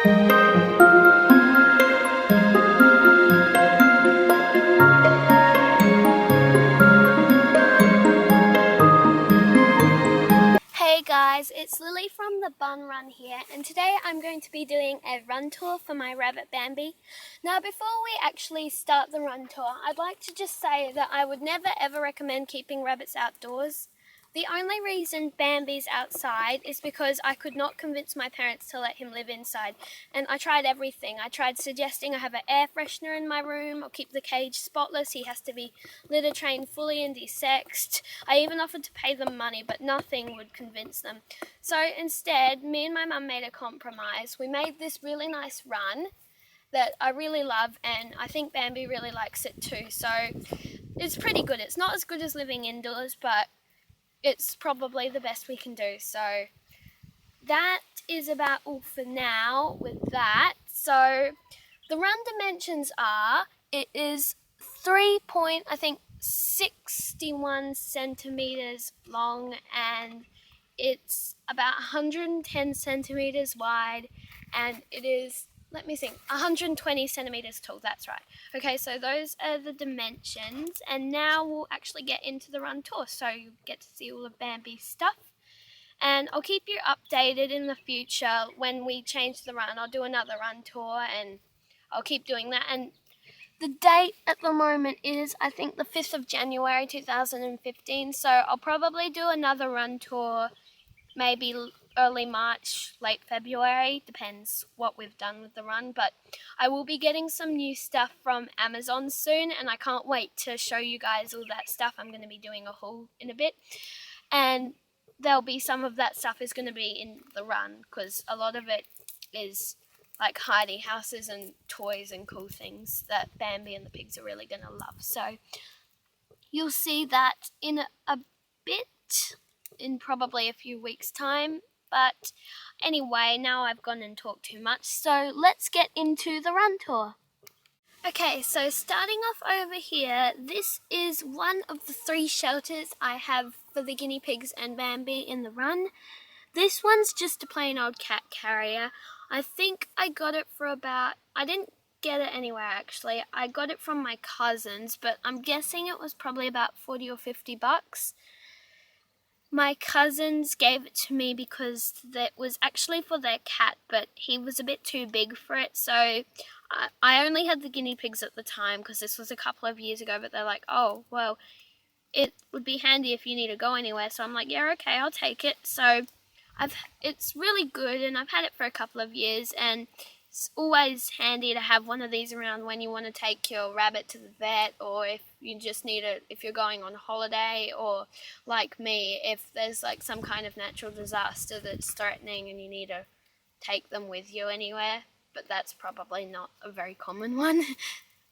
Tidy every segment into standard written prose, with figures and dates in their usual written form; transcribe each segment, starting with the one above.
Hey guys, it's Lily from the Bun Run here, and today I'm going to be doing a run tour for my rabbit Bambi. Now before we actually start the run tour, I'd like to just say that I would never ever recommend keeping rabbits outdoors. The only reason Bambi's outside is because I could not convince my parents to let him live inside, and I tried everything. I tried suggesting I have an air freshener in my room or keep the cage spotless. He has to be litter trained fully and desexed. I even offered to pay them money, but nothing would convince them. So instead, me and my mum made a compromise. We made this really nice run that I really love, and I think Bambi really likes it too. So it's pretty good. It's not as good as living indoors, but it's probably the best we can do. So that is about all for now with that. So the run dimensions are, it is 3.61 centimeters long, and it's about 110 centimeters wide, and it is, let me think, 120 centimeters tall. That's right. Okay, so those are the dimensions, and now we'll actually get into the run tour, so you get to see all of Bambi's stuff. And I'll keep you updated in the future when we change the run. I'll do another run tour, and I'll keep doing that. And the date at the moment is, I think, the 5th of January 2015, so I'll probably do another run tour maybe early March, late February, depends what we've done with the run. But I will be getting some new stuff from Amazon soon, and I can't wait to show you guys all that stuff. I'm going to be doing a haul in a bit, and there'll be some of that stuff is going to be in the run, because a lot of it is like hiding houses and toys and cool things that Bambi and the pigs are really going to love. So you'll see that in a bit, in probably a few weeks' time. But anyway, now I've gone and talked too much, so let's get into the run tour. Okay, so starting off over here, this is one of the 3 shelters I have for the guinea pigs and Bambi in the run. This one's just a plain old cat carrier. I think I got it for about, I didn't get it anywhere actually. I got it from my cousins, but I'm guessing it was probably about 40 or 50 bucks. My cousins gave it to me because that was actually for their cat, but he was a bit too big for it, so I only had the guinea pigs at the time because this was a couple of years ago, but they're like, oh, well, it would be handy if you need to go anywhere. So I'm like, yeah, okay, I'll take it. So it's really good, and I've had it for a couple of years, and it's always handy to have one of these around when you want to take your rabbit to the vet, or if you just need it if you're going on holiday, or like me, if there's like some kind of natural disaster that's threatening and you need to take them with you anywhere. But that's probably not a very common one.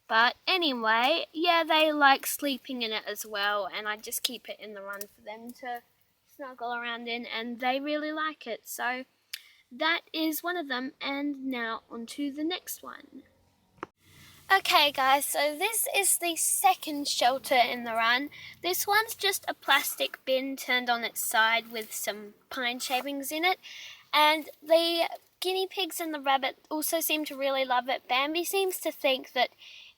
But anyway, yeah, they like sleeping in it as well, and I just keep it in the run for them to snuggle around in, and they really like it. So that is one of them, and now on to the next one. Okay guys, so this is the second shelter in the run. This one's just a plastic bin turned on its side with some pine shavings in it, and the guinea pigs and the rabbit also seem to really love it. Bambi seems to think that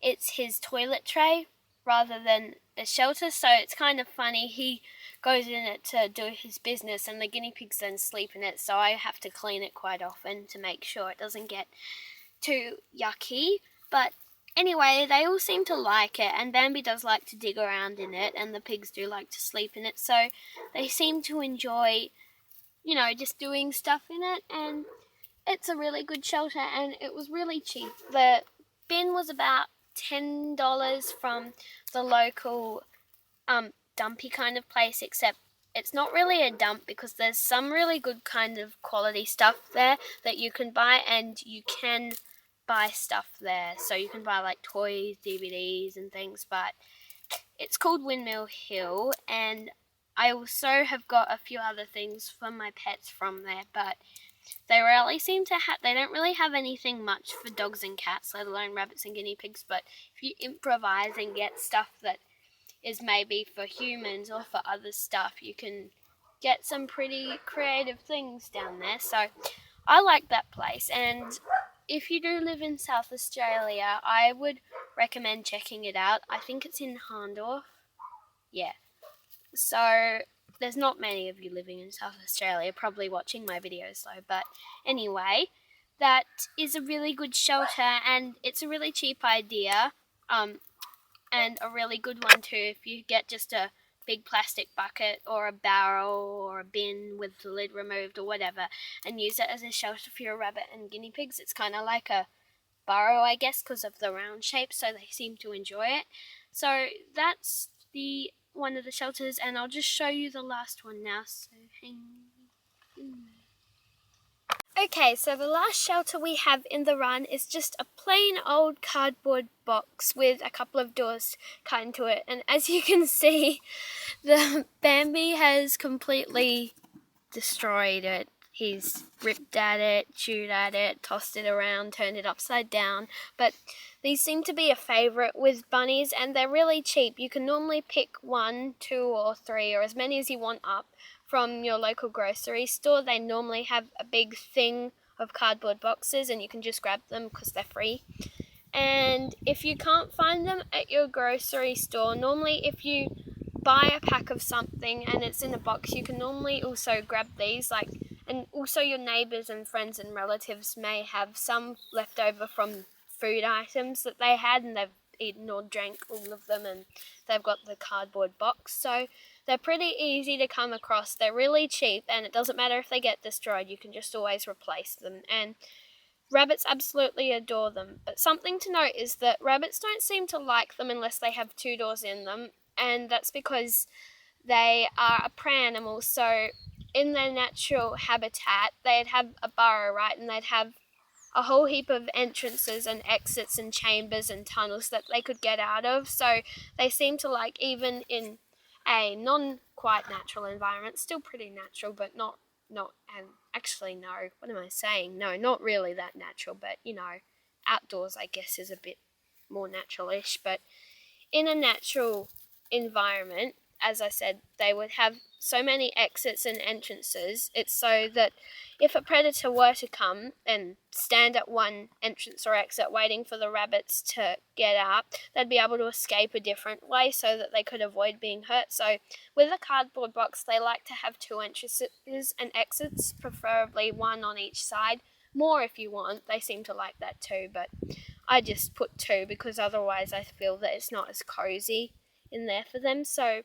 it's his toilet tray rather than a shelter, so it's kind of funny. He goes in it to do his business, and the guinea pigs then sleep in it, so I have to clean it quite often to make sure it doesn't get too yucky. But anyway, they all seem to like it, and Bambi does like to dig around in it, and the pigs do like to sleep in it, so they seem to enjoy, you know, just doing stuff in it. And it's a really good shelter, and it was really cheap. The bin was about $10 from the local dumpy kind of place, except it's not really a dump because there's some really good kind of quality stuff there that you can buy, and you can buy stuff there. So you can buy like toys, DVDs and things, but it's called Windmill Hill, and I also have got a few other things for my pets from there, but they really seem to have, they don't really have anything much for dogs and cats, let alone rabbits and guinea pigs. But if you improvise and get stuff that is maybe for humans or for other stuff, you can get some pretty creative things down there. So I like that place, and if you do live in South Australia, I would recommend checking it out. I think it's in Hahndorf. Yeah. So there's not many of you living in South Australia probably watching my videos though. But anyway, that is a really good shelter and it's a really cheap idea. And a really good one too if you get just a big plastic bucket or a barrel or a bin with the lid removed or whatever and use it as a shelter for your rabbit and guinea pigs. It's kind of like a burrow, I guess, because of the round shape, so they seem to enjoy it. So that's the one of the shelters, and I'll just show you the last one now, so hang on. Okay, so the last shelter we have in the run is just a plain old cardboard box with a couple of doors cut into it. And as you can see, the Bambi has completely destroyed it. He's ripped at it, chewed at it, tossed it around, turned it upside down. But these seem to be a favourite with bunnies and they're really cheap. You can normally pick 1, 2 or 3 or as many as you want up from your local grocery store. They normally have a big thing of cardboard boxes and you can just grab them because they're free. And if you can't find them at your grocery store, normally if you buy a pack of something and it's in a box, you can normally also grab these, and also your neighbours and friends and relatives may have some left over from food items that they had and they've eaten or drank all of them and they've got the cardboard box. So they're pretty easy to come across. They're really cheap and it doesn't matter if they get destroyed, you can just always replace them. And rabbits absolutely adore them. But something to note is that rabbits don't seem to like them unless they have 2 doors in them, and that's because they are a prey animal. So in their natural habitat, they'd have a burrow, right, and they'd have a whole heap of entrances and exits and chambers and tunnels that they could get out of. So they seem to like, even in a non-quite natural environment, still pretty natural, but not actually no, what am I saying? No, not really that natural, but outdoors I guess is a bit more natural-ish. But in a natural environment, as I said, they would have so many exits and entrances. It's so that if a predator were to come and stand at one entrance or exit waiting for the rabbits to get out, they'd be able to escape a different way so that they could avoid being hurt. So with a cardboard box, they like to have 2 entrances and exits, preferably 1 on each side. More if you want, they seem to like that too, but I just put 2 because otherwise I feel that it's not as cozy in there for them. So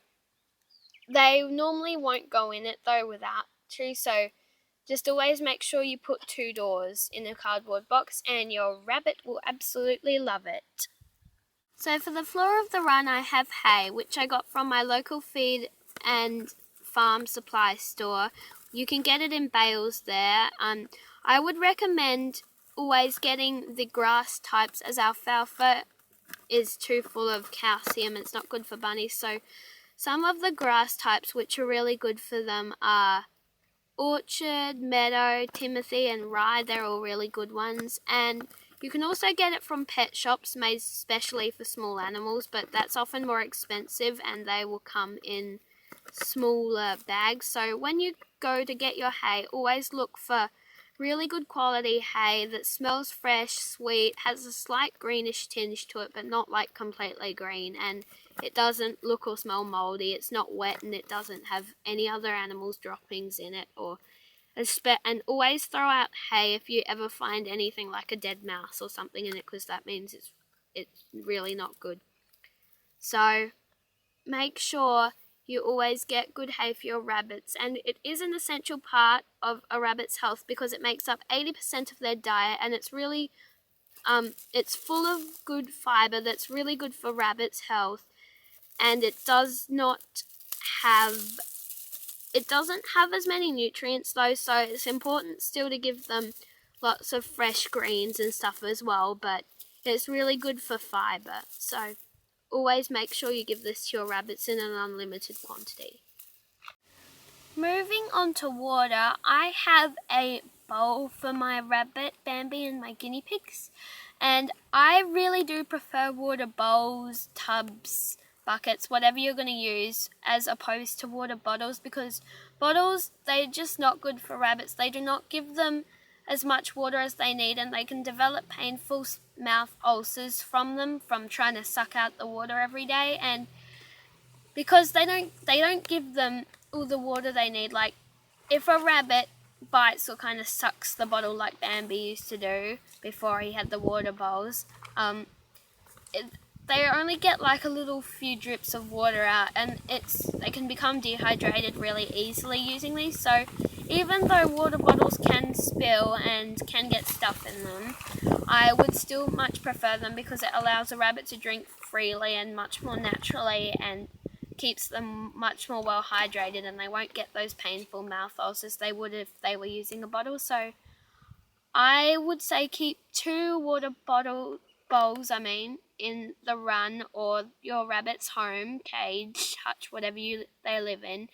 they normally won't go in it though without 2, so just always make sure you put 2 doors in a cardboard box and your rabbit will absolutely love it. So for the floor of the run I have hay, which I got from my local feed and farm supply store. You can get it in bales there. I would recommend always getting the grass types, as alfalfa is too full of calcium. It's not good for bunnies. So some of the grass types which are really good for them are orchard, meadow, timothy and rye. They're all really good ones. And you can also get it from pet shops made specially for small animals, but that's often more expensive and they will come in smaller bags. So when you go to get your hay, always look for really good quality hay that smells fresh, sweet, has a slight greenish tinge to it, but not like completely green, and it doesn't look or smell moldy. It's not wet and it doesn't have any other animals' droppings in it. And always throw out hay if you ever find anything like a dead mouse or something in it, because that means it's really not good. So make sure you always get good hay for your rabbits, and it is an essential part of a rabbit's health because it makes up 80% of their diet, and it's really it's full of good fiber that's really good for rabbits' health, and it doesn't have as many nutrients though, so it's important still to give them lots of fresh greens and stuff as well, but it's really good for fiber. So always make sure you give this to your rabbits in an unlimited quantity. Moving on to water, I have a bowl for my rabbit, Bambi, and my guinea pigs. And I really do prefer water bowls, tubs, buckets, whatever you're going to use, as opposed to water bottles, because bottles, they're just not good for rabbits. They do not give them as much water as they need, and they can develop painful mouth ulcers from them, from trying to suck out the water every day. And because they don't give them all the water they need. Like, if a rabbit bites or kind of sucks the bottle like Bambi used to do before he had the water bowls, they only get like a little few drips of water out, and they can become dehydrated really easily using these. So even though water bottles can spill and can get stuff in them, I would still much prefer them, because it allows a rabbit to drink freely and much more naturally, and keeps them much more well hydrated, and they won't get those painful mouth ulcers they would if they were using a bottle. So I would say keep 2 water bowls in the run or your rabbit's home, cage, hutch, whatever they live in,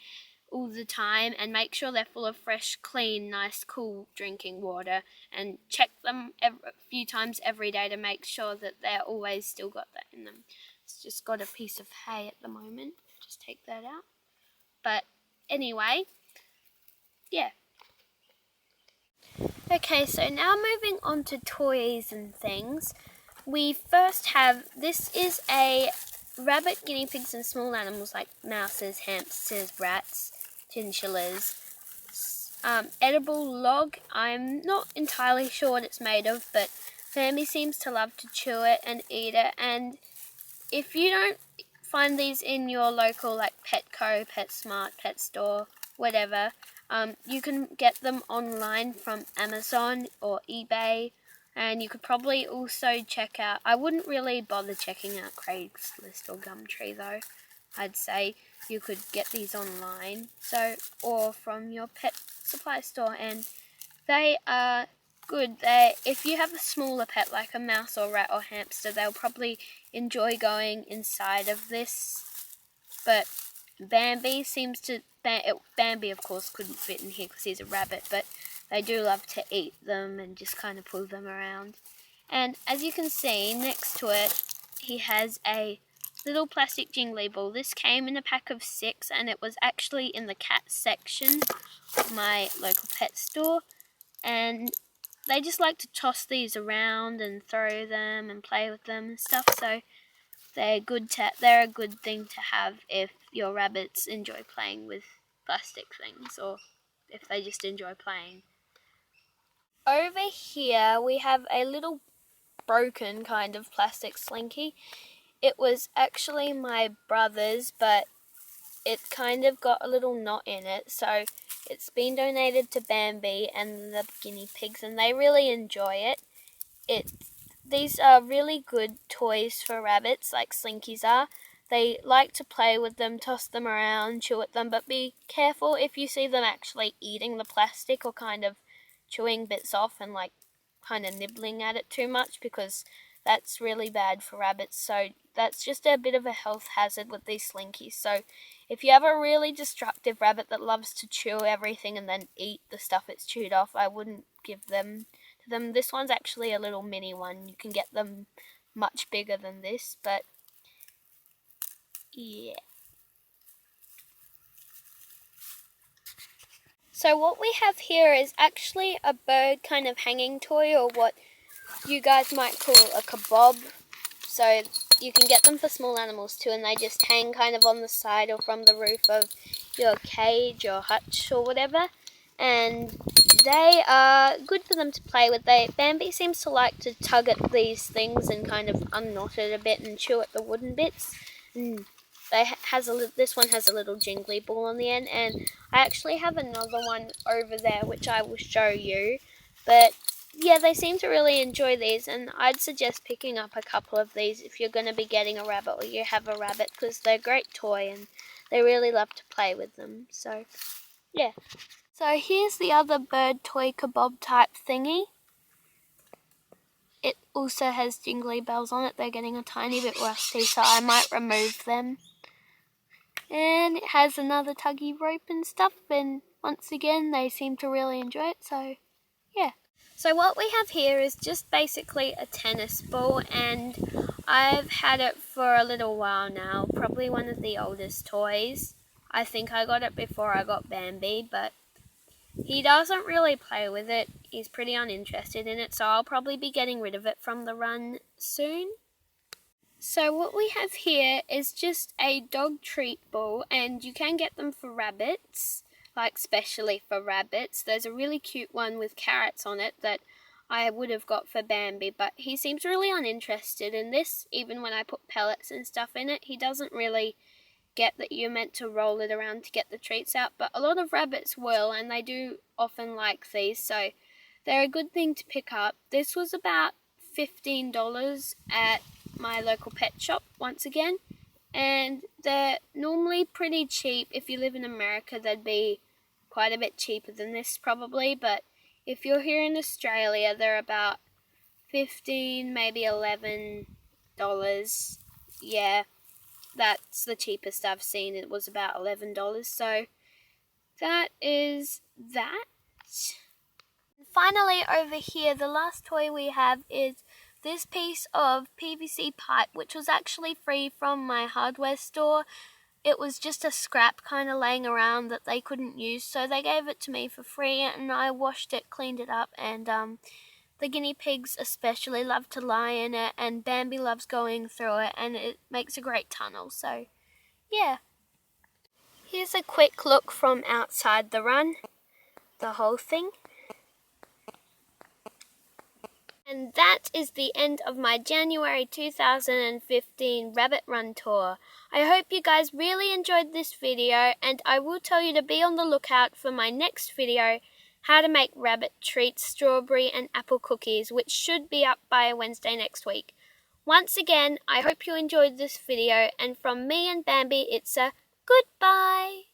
all the time, and make sure they're full of fresh, clean, nice, cool drinking water, and check them a few times every day to make sure that they're always still got that in them. It's just got a piece of hay at the moment. Just take that out. But anyway, yeah. Okay, so now moving on to toys and things. We first have, this is a rabbit, guinea pigs and small animals like mouses, hamsters, rats, chinchillas. Edible log. I'm not entirely sure what it's made of, but Bambi seems to love to chew it and eat it. And if you don't find these in your local like Petco, PetSmart, Pet Store, whatever, you can get them online from Amazon or eBay. And you could probably also check out, I wouldn't really bother checking out Craigslist or Gumtree though. I'd say you could get these online, or from your pet supply store, and they are good. If you have a smaller pet like a mouse or rat or hamster, they'll probably enjoy going inside of this. But Bambi Bambi of course couldn't fit in here because he's a rabbit, but they do love to eat them and just kind of pull them around. And as you can see, next to it, he has a little plastic jingly ball. This came in a pack of 6, and it was actually in the cat section of my local pet store. And they just like to toss these around and throw them and play with them and stuff. So they're a good thing to have if your rabbits enjoy playing with plastic things, or if they just enjoy playing. Over here we have a little broken kind of plastic slinky. It was actually my brother's, but it kind of got a little knot in it, so it's been donated to Bambi and the guinea pigs, and they really enjoy it. These are really good toys for rabbits, like slinkies are. They like to play with them, toss them around, chew at them, but be careful if you see them actually eating the plastic or kind of chewing bits off and like kind of nibbling at it too much, because that's really bad for rabbits. So that's just a bit of a health hazard with these slinkies. So if you have a really destructive rabbit that loves to chew everything and then eat the stuff it's chewed off, I wouldn't give them to them. This one's actually a little mini one. You can get them much bigger than this, but yeah. So what we have here is actually a bird kind of hanging toy, or what you guys might call a kebab. So you can get them for small animals too, and they just hang kind of on the side or from the roof of your cage or hutch or whatever. And they are good for them to play with. Bambi seems to like to tug at these things and kind of unknot it a bit and chew at the wooden bits. And this one has a little jingly ball on the end, and I actually have another one over there which I will show you. But yeah, they seem to really enjoy these, and I'd suggest picking up a couple of these if you're going to be getting a rabbit or you have a rabbit, because they're a great toy and they really love to play with them. So yeah. So here's the other bird toy kebab type thingy. It also has jingly bells on it. They're getting a tiny bit rusty, so I might remove them. And it has another tuggy rope and stuff, and once again they seem to really enjoy it, so yeah. So what we have here is just basically a tennis ball, and I've had it for a little while now, probably one of the oldest toys. I think I got it before I got Bambi, but he doesn't really play with it. he's pretty uninterested in it, so I'll probably be getting rid of it from the run soon. So what we have here is just a dog treat ball, and you can get them for rabbits, like specially for rabbits. There's a really cute one with carrots on it that I would have got for Bambi, but he seems really uninterested in this. Even when I put pellets and stuff in it, he doesn't really get that you're meant to roll it around to get the treats out, but a lot of rabbits will, and they do often like these, so they're a good thing to pick up. This was about $15 at my local pet shop once again, and they're normally pretty cheap. If you live in America, they'd be quite a bit cheaper than this probably, but if you're here in Australia, they're about $15, maybe $11. Yeah, that's the cheapest I've seen. It was about $11, so that is that. Finally, over here, the last toy we have is this piece of PVC pipe, which was actually free from my hardware store. It was just a scrap kind of laying around that they couldn't use, so they gave it to me for free, and I washed it, cleaned it up, and the guinea pigs especially love to lie in it, and Bambi loves going through it, and it makes a great tunnel, so yeah. Here's a quick look from outside the run, the whole thing. And that is the end of my January 2015 Rabbit Run Tour. I hope you guys really enjoyed this video, and I will tell you to be on the lookout for my next video, how to make rabbit treats, strawberry and apple cookies, which should be up by Wednesday next week. Once again, I hope you enjoyed this video, and from me and Bambi, it's a goodbye.